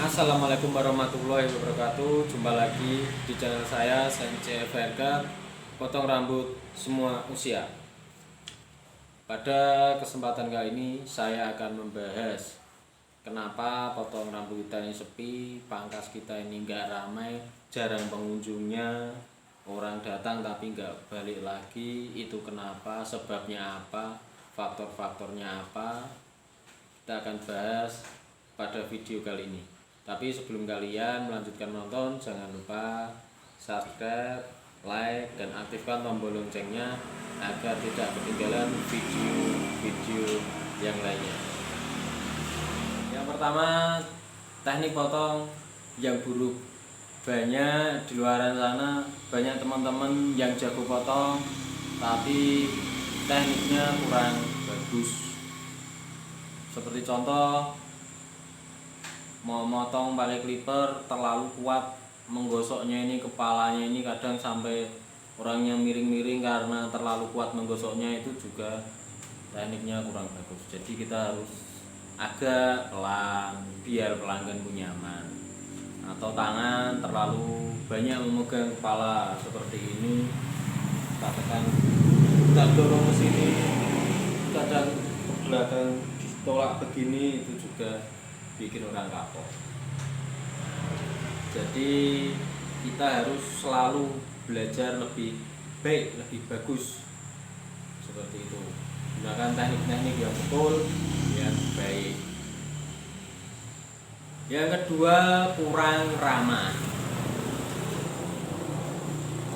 Assalamualaikum warahmatullahi wabarakatuh. Jumpa lagi di channel saya CFRK, potong rambut semua usia. Pada kesempatan kali ini saya akan membahas kenapa potong rambut kita ini sepi, pangkas kita ini nggak ramai, jarang pengunjungnya, orang datang tapi nggak balik lagi. Itu kenapa, sebabnya apa, faktor-faktornya apa, kita akan bahas pada video kali ini. Tapi sebelum kalian melanjutkan menonton, jangan lupa subscribe, like, dan aktifkan tombol loncengnya agar tidak ketinggalan video-video yang lainnya. Yang pertama, teknik potong yang buruk. Banyak di luar sana, banyak teman-teman yang jago potong tapi tekniknya kurang bagus. Seperti contoh, mau motong pakai clipper terlalu kuat, menggosoknya ini kepalanya ini kadang sampai orangnya miring-miring karena terlalu kuat menggosoknya, itu juga tekniknya kurang bagus. Jadi kita harus agak pelan biar pelanggan pun nyaman. Atau tangan terlalu banyak memegang kepala seperti ini, kita tekan, kita dorong ke sini, kadang ke belakang ditolak begini, itu juga bikin orang kapok. Jadi kita harus selalu belajar lebih baik, lebih bagus, seperti itu. Gunakan teknik-teknik yang betul, yang baik. Yang kedua, kurang ramah.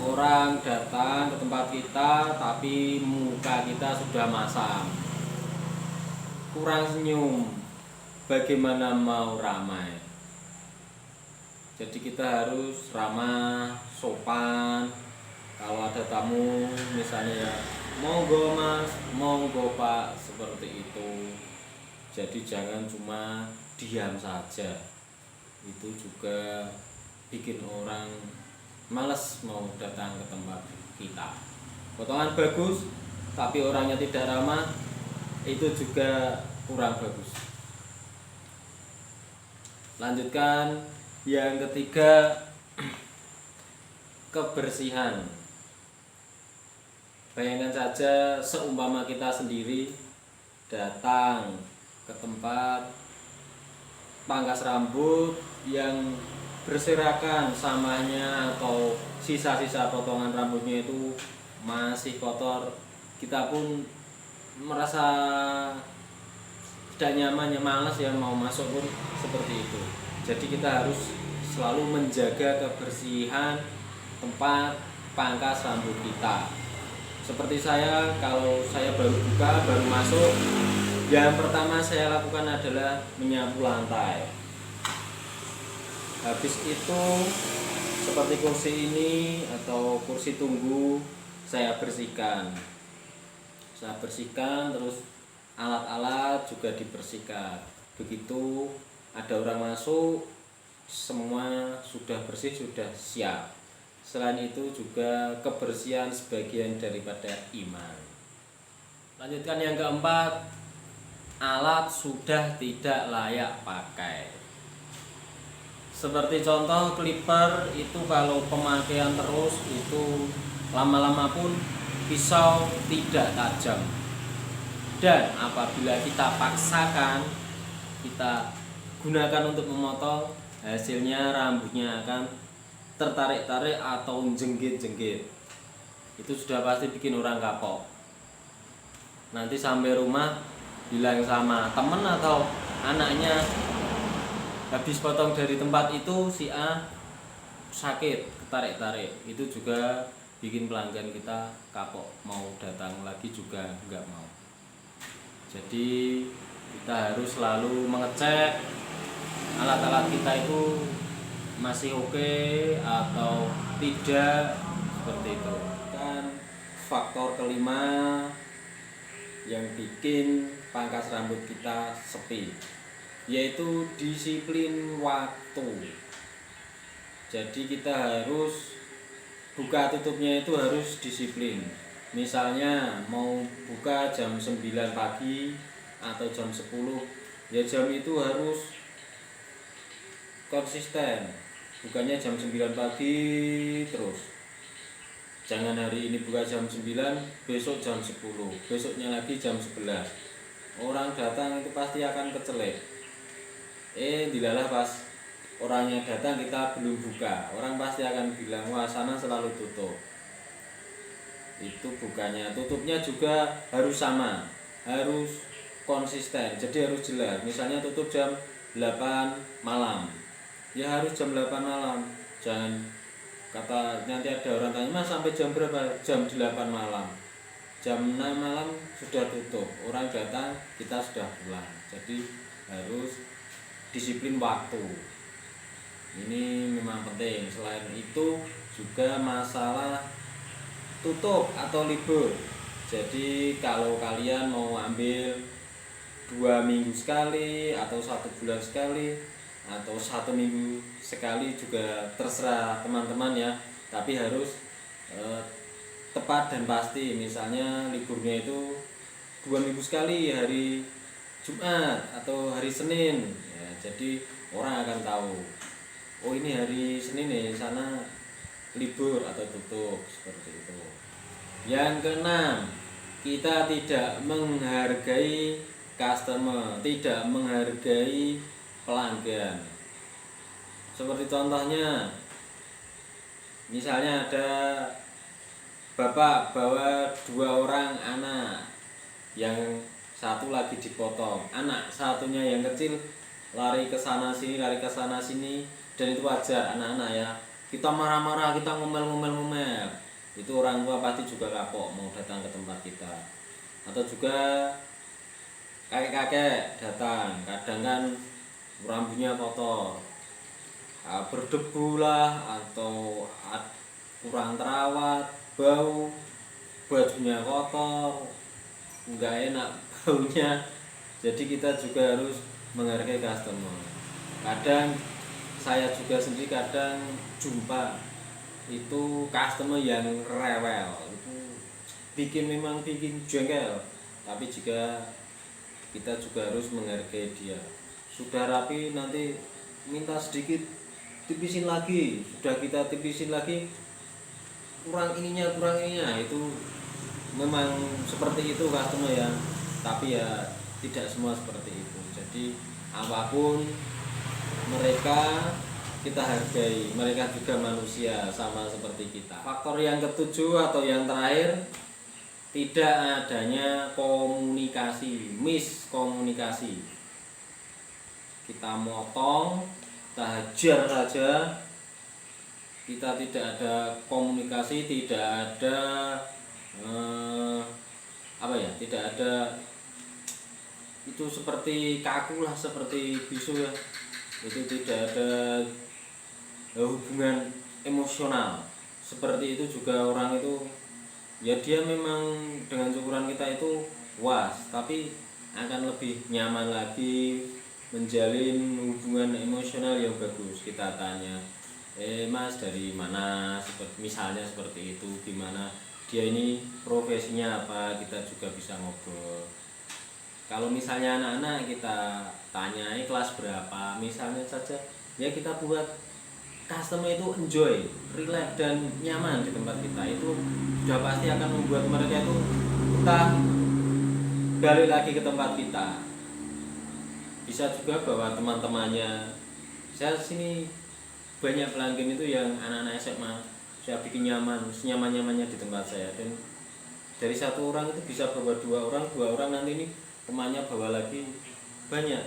Orang datang ke tempat kita tapi muka kita sudah masam, kurang senyum, bagaimana mau ramai? Jadi kita harus ramah, sopan. Kalau ada tamu misalnya, ya, monggo mas, monggo pak, seperti itu. Jadi jangan cuma diam saja, itu juga bikin orang males mau datang ke tempat kita. Potongan bagus tapi orangnya tidak ramah, itu juga kurang bagus. Lanjutkan yang ketiga, kebersihan. Bayangkan saja seumpama kita sendiri datang ke tempat pangkas rambut yang berserakan samanya atau sisa-sisa potongan rambutnya itu masih kotor, kita pun merasa tidak nyaman, ya malas ya mau masuk pun seperti itu. Jadi kita harus selalu menjaga kebersihan tempat pangkas rambut kita. Seperti saya, kalau saya baru buka, baru masuk, yang pertama saya lakukan adalah menyapu lantai. Habis itu seperti kursi ini atau kursi tunggu saya bersihkan. Saya bersihkan, terus alat-alat juga dibersihkan. Begitu ada orang masuk, semua sudah bersih, sudah siap. Selain itu juga kebersihan sebagian daripada iman. Lanjutkan yang keempat, alat sudah tidak layak pakai. Seperti contoh clipper itu kalau pemakaian terus itu lama-lama pun pisau tidak tajam. Dan apabila kita paksakan, kita gunakan untuk memotong, hasilnya rambutnya akan tertarik-tarik atau jengkit-jengkit. Itu sudah pasti bikin orang kapok. Nanti sampai rumah bilang sama temen atau anaknya, habis potong dari tempat itu si A sakit, ketarik-tarik. Itu juga bikin pelanggan kita kapok, mau datang lagi juga nggak mau. Jadi kita harus selalu mengecek alat-alat kita itu masih oke atau tidak, seperti itu. Dan faktor kelima yang bikin pangkas rambut kita sepi, yaitu disiplin waktu. Jadi kita harus buka tutupnya itu harus disiplin. Misalnya mau buka jam 9 pagi atau jam 10, ya jam itu harus konsisten, bukannya jam 9 pagi terus. Jangan hari ini buka jam 9, besok jam 10, besoknya lagi jam 11. Orang datang itu pasti akan kecelek. Dilalah pas orangnya datang kita belum buka, orang pasti akan bilang wah sana selalu tutup. Itu bukannya, tutupnya juga harus sama, harus konsisten, jadi harus jelas. Misalnya tutup jam 8 malam, ya harus jam 8 malam. Jangan kata nanti ada orang tanya mas sampai jam berapa, jam 8 malam, jam 6 malam sudah tutup, orang datang kita sudah pulang. Jadi harus disiplin waktu, ini memang penting. Selain itu juga masalah tutup atau libur. Jadi kalau kalian mau ambil 2 minggu sekali atau 1 bulan sekali atau 1 minggu sekali juga terserah teman-teman ya, tapi harus tepat dan pasti. Misalnya liburnya itu 2 minggu sekali, hari Jumat atau hari Senin ya, jadi orang akan tahu oh ini hari Senin nih, sana libur atau tutup, seperti itu. Yang keenam, kita tidak menghargai customer, tidak menghargai pelanggan. Seperti contohnya, misalnya ada bapak bawa 2 orang anak, yang satu lagi dipotong, anak satunya yang kecil lari ke sana sini, lari ke sana sini, dan itu wajar anak-anak ya. Kita marah-marah, kita ngomel-ngomel, itu orang tua pasti juga kapok mau datang ke tempat kita. Atau juga kakek-kakek datang, kadang kan rambutnya kotor, berdebu lah, atau kurang terawat, bau, bajunya kotor, nggak enak baunya. Jadi kita juga harus menghargai customer. Kadang saya juga sendiri kadang jumpa itu customer yang rewel, itu memang bikin jengkel. Tapi jika kita juga harus menghargai dia. Sudah rapi nanti minta sedikit tipisin lagi, sudah kita tipisin lagi, kurang ininya, itu memang seperti itu customer ya. Tapi ya tidak semua seperti itu. Jadi apapun mereka kita hargai, mereka juga manusia sama seperti kita. Faktor yang ketujuh atau yang terakhir, tidak adanya komunikasi, miskomunikasi. Kita motong, kita hajar saja, kita tidak ada komunikasi, tidak ada tidak ada, itu seperti kaku lah, seperti bisu ya, itu tidak ada hubungan emosional. Seperti itu juga orang itu ya, dia memang dengan syukuran kita itu puas, tapi akan lebih nyaman lagi menjalin hubungan emosional yang bagus. Kita tanya, mas dari mana, misalnya seperti itu, gimana dia ini profesinya apa, kita juga bisa ngobrol. Kalau misalnya anak-anak kita tanyai kelas berapa misalnya saja, ya kita buat customer itu enjoy, relax dan nyaman di tempat kita. Itu sudah pasti akan membuat mereka itu betah balik lagi ke tempat kita. Bisa juga bawa teman-temannya. Saya sini banyak pelanggan itu yang anak-anak SMA, saya bikin nyaman, senyaman-nyamannya di tempat saya. Dan dari 1 orang itu bisa bawa 2 orang, 2 orang nanti ini temannya bawa lagi banyak.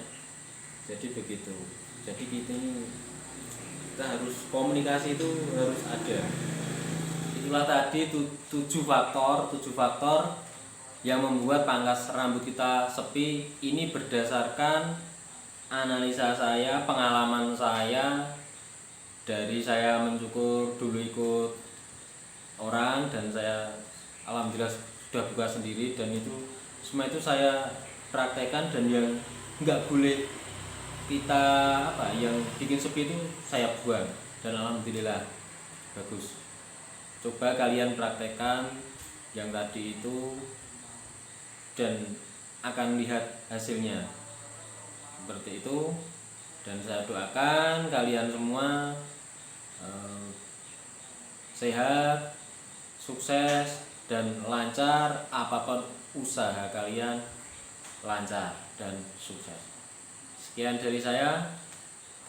Jadi begitu. Jadi kita harus komunikasi, itu harus ada. Itulah tadi 7 faktor yang membuat pangkas rambut kita sepi. Ini berdasarkan analisa saya, pengalaman saya, dari saya mencukur dulu ikut orang, dan saya alhamdulillah sudah buka sendiri, dan itu semua itu saya praktekkan. Dan yang nggak boleh kita yang bikin sepi itu saya buang, dan alhamdulillah bagus. Coba kalian praktekkan yang tadi itu dan akan lihat hasilnya seperti itu. Dan saya doakan kalian semua sehat, sukses, dan lancar. Apapun usaha kalian lancar dan sukses. Sekian dari saya.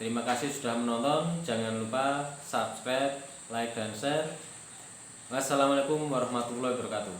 Terima kasih sudah menonton. Jangan lupa subscribe, like, dan share. Wassalamualaikum warahmatullahi wabarakatuh.